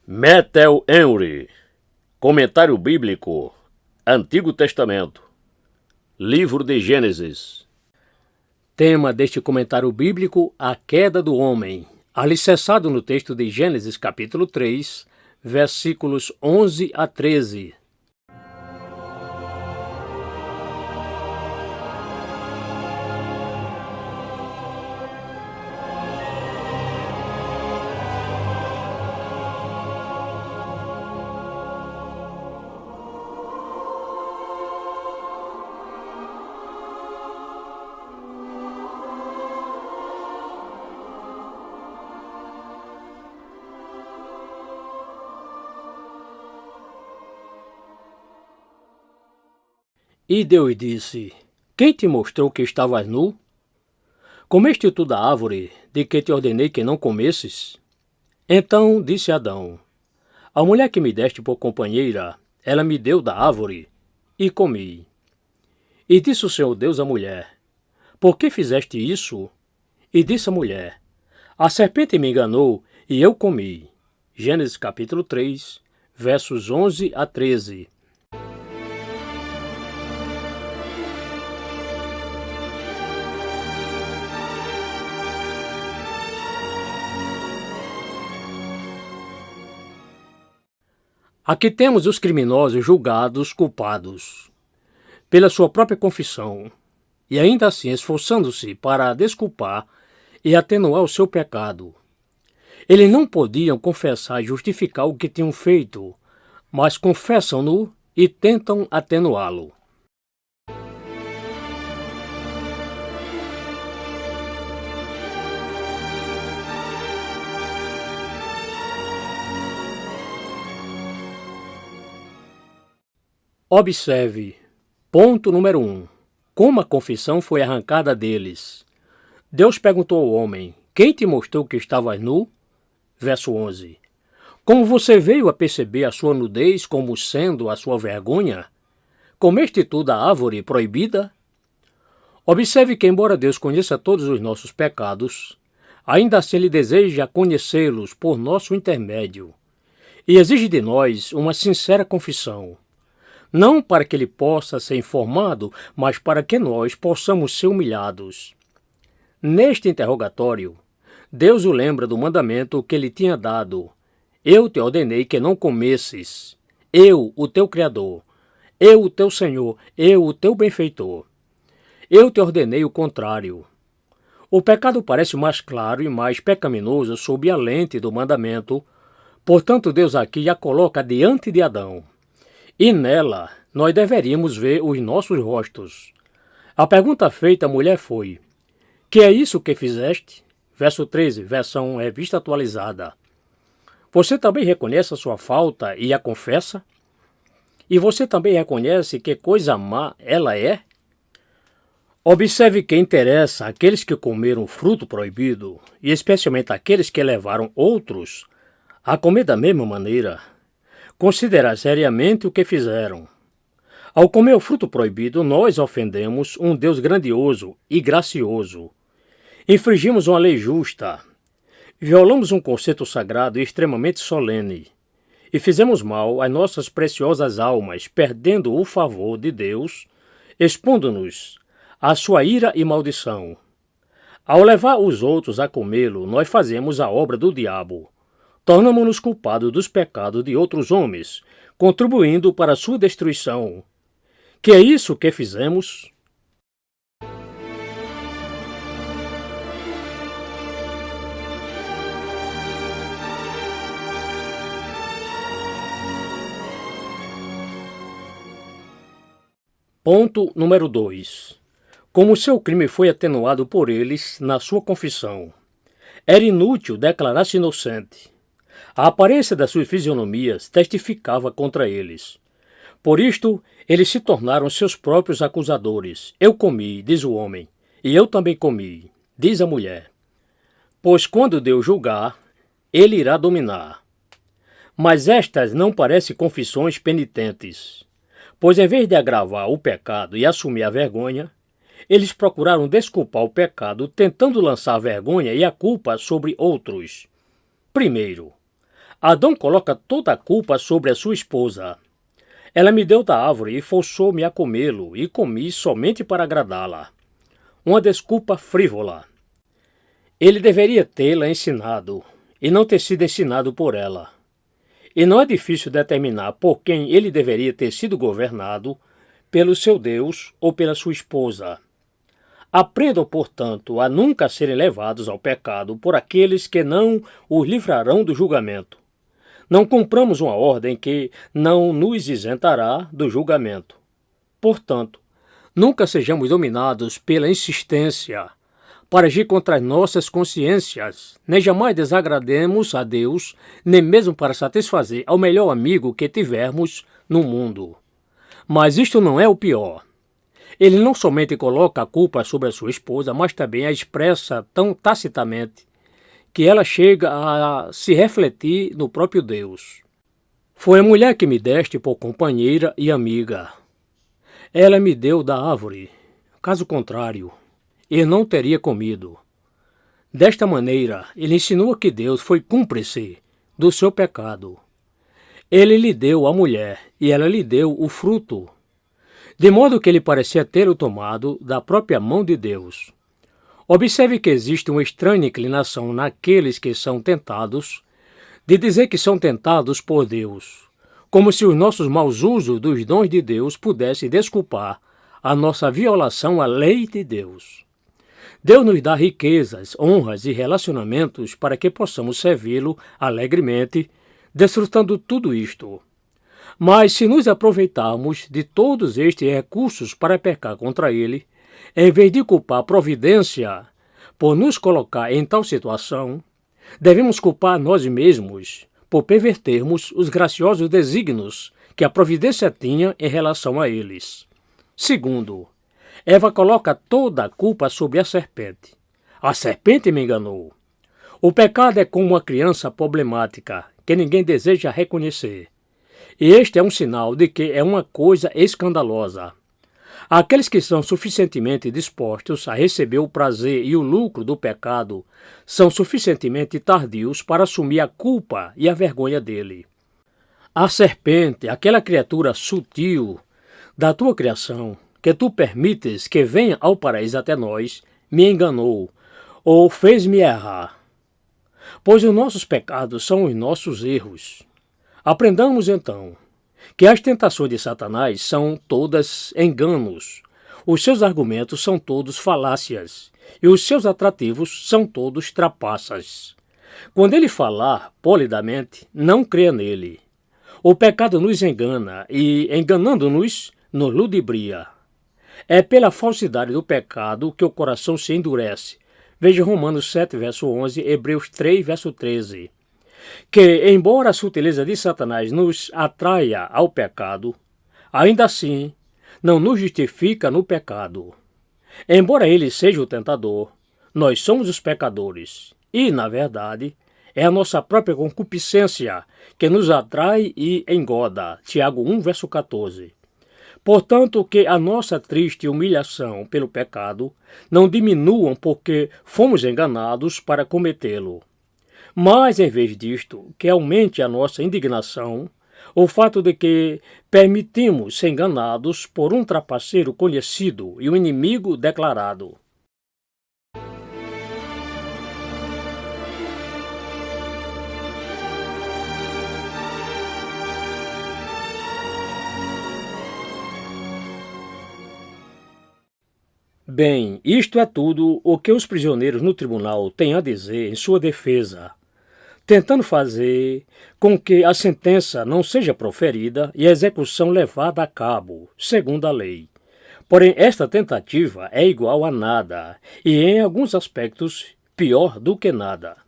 Metel Henry, Comentário Bíblico, Antigo Testamento, Livro de Gênesis. Tema deste comentário bíblico, a queda do homem, alicerçado no texto de Gênesis capítulo 3, versículos 11 a 13. E Deus disse: Quem te mostrou que estavas nu? Comeste tu da árvore de que te ordenei que não comesses? Então disse Adão: A mulher que me deste por companheira, ela me deu da árvore, e comi. E disse o Senhor Deus à mulher: Por que fizeste isso? E disse a mulher: A serpente me enganou, e eu comi. Gênesis capítulo 3, versos 11 a 13. Aqui temos os criminosos julgados culpados pela sua própria confissão e ainda assim esforçando-se para desculpar e atenuar o seu pecado. Eles não podiam confessar e justificar o que tinham feito, mas confessam-no e tentam atenuá-lo. Observe, ponto número 1. Como a confissão foi arrancada deles. Deus perguntou ao homem: Quem te mostrou que estavas nu? Verso 11. Como você veio a perceber a sua nudez como sendo a sua vergonha? Comeste tu da árvore proibida? Observe que, embora Deus conheça todos os nossos pecados, ainda assim Ele deseja conhecê-los por nosso intermédio e exige de nós uma sincera confissão. Não para que ele possa ser informado, mas para que nós possamos ser humilhados. Neste interrogatório, Deus o lembra do mandamento que ele tinha dado. Eu te ordenei que não comesses. Eu, o teu Criador. Eu, o teu Senhor. Eu, o teu benfeitor. Eu te ordenei o contrário. O pecado parece mais claro e mais pecaminoso sob a lente do mandamento. Portanto, Deus aqui a coloca diante de Adão. E nela, nós deveríamos ver os nossos rostos. A pergunta feita à mulher foi: Que é isso que fizeste? Verso 13, versão Revista Atualizada. Você também reconhece a sua falta e a confessa? E você também reconhece que coisa má ela é? Observe que interessa àqueles que comeram o fruto proibido, e especialmente àqueles que levaram outros a comer da mesma maneira, considerar seriamente o que fizeram. Ao comer o fruto proibido, nós ofendemos um Deus grandioso e gracioso. Infringimos uma lei justa, violamos um conceito sagrado e extremamente solene, e fizemos mal às nossas preciosas almas, perdendo o favor de Deus, expondo-nos à sua ira e maldição. Ao levar os outros a comê-lo, nós fazemos a obra do diabo. Tornamos-nos culpados dos pecados de outros homens, contribuindo para a sua destruição. Que é isso que fizemos? Ponto número 2. Como seu crime foi atenuado por eles na sua confissão. Era inútil declarar-se inocente. A aparência das suas fisionomias testificava contra eles. Por isto, eles se tornaram seus próprios acusadores. Eu comi, diz o homem, e eu também comi, diz a mulher. Pois quando Deus julgar, ele irá dominar. Mas estas não parecem confissões penitentes, pois em vez de agravar o pecado e assumir a vergonha, eles procuraram desculpar o pecado tentando lançar a vergonha e a culpa sobre outros. Primeiro, Adão coloca toda a culpa sobre a sua esposa. Ela me deu da árvore e forçou-me a comê-lo, e comi somente para agradá-la. Uma desculpa frívola. Ele deveria tê-la ensinado, e não ter sido ensinado por ela. E não é difícil determinar por quem ele deveria ter sido governado, pelo seu Deus ou pela sua esposa. Aprendam, portanto, a nunca serem levados ao pecado por aqueles que não os livrarão do julgamento. Não cumpramos uma ordem que não nos isentará do julgamento. Portanto, nunca sejamos dominados pela insistência para agir contra as nossas consciências, nem jamais desagrademos a Deus, nem mesmo para satisfazer ao melhor amigo que tivermos no mundo. Mas isto não é o pior. Ele não somente coloca a culpa sobre a sua esposa, mas também a expressa tão tacitamente que ela chega a se refletir no próprio Deus. Foi a mulher que me deste por companheira e amiga. Ela me deu da árvore. Caso contrário, eu não teria comido. Desta maneira, ele insinua que Deus foi cúmplice do seu pecado. Ele lhe deu a mulher e ela lhe deu o fruto, de modo que ele parecia tê-lo tomado da própria mão de Deus. Observe que existe uma estranha inclinação naqueles que são tentados de dizer que são tentados por Deus, como se os nossos maus usos dos dons de Deus pudessem desculpar a nossa violação à lei de Deus. Deus nos dá riquezas, honras e relacionamentos para que possamos servi-lo alegremente, desfrutando tudo isto. Mas se nos aproveitarmos de todos estes recursos para pecar contra ele, em vez de culpar a providência por nos colocar em tal situação, devemos culpar nós mesmos por pervertermos os graciosos desígnios que a providência tinha em relação a eles. Segundo, Eva coloca toda a culpa sobre a serpente. A serpente me enganou. O pecado é como uma criança problemática que ninguém deseja reconhecer. E este é um sinal de que é uma coisa escandalosa. Aqueles que são suficientemente dispostos a receber o prazer e o lucro do pecado são suficientemente tardios para assumir a culpa e a vergonha dele. A serpente, aquela criatura sutil da tua criação, que tu permites que venha ao paraíso até nós, me enganou ou fez-me errar. Pois os nossos pecados são os nossos erros. Aprendamos então que as tentações de Satanás são todas enganos, os seus argumentos são todos falácias e os seus atrativos são todos trapaças. Quando ele falar polidamente, não creia nele. O pecado nos engana e, enganando-nos, nos ludibria. É pela falsidade do pecado que o coração se endurece. Veja Romanos 7, verso 11, Hebreus 3, verso 13. Que, embora a sutileza de Satanás nos atraia ao pecado, ainda assim não nos justifica no pecado. Embora ele seja o tentador, nós somos os pecadores e, na verdade, é a nossa própria concupiscência que nos atrai e engoda. Tiago 1, verso 14. Portanto, que a nossa triste humilhação pelo pecado não diminuam porque fomos enganados para cometê-lo. Mas, em vez disto, que aumente a nossa indignação, o fato de que permitimos ser enganados por um trapaceiro conhecido e um inimigo declarado. Bem, isto é tudo o que os prisioneiros no tribunal têm a dizer em sua defesa, tentando fazer com que a sentença não seja proferida e a execução levada a cabo, segundo a lei. Porém, esta tentativa é igual a nada e, em alguns aspectos, pior do que nada.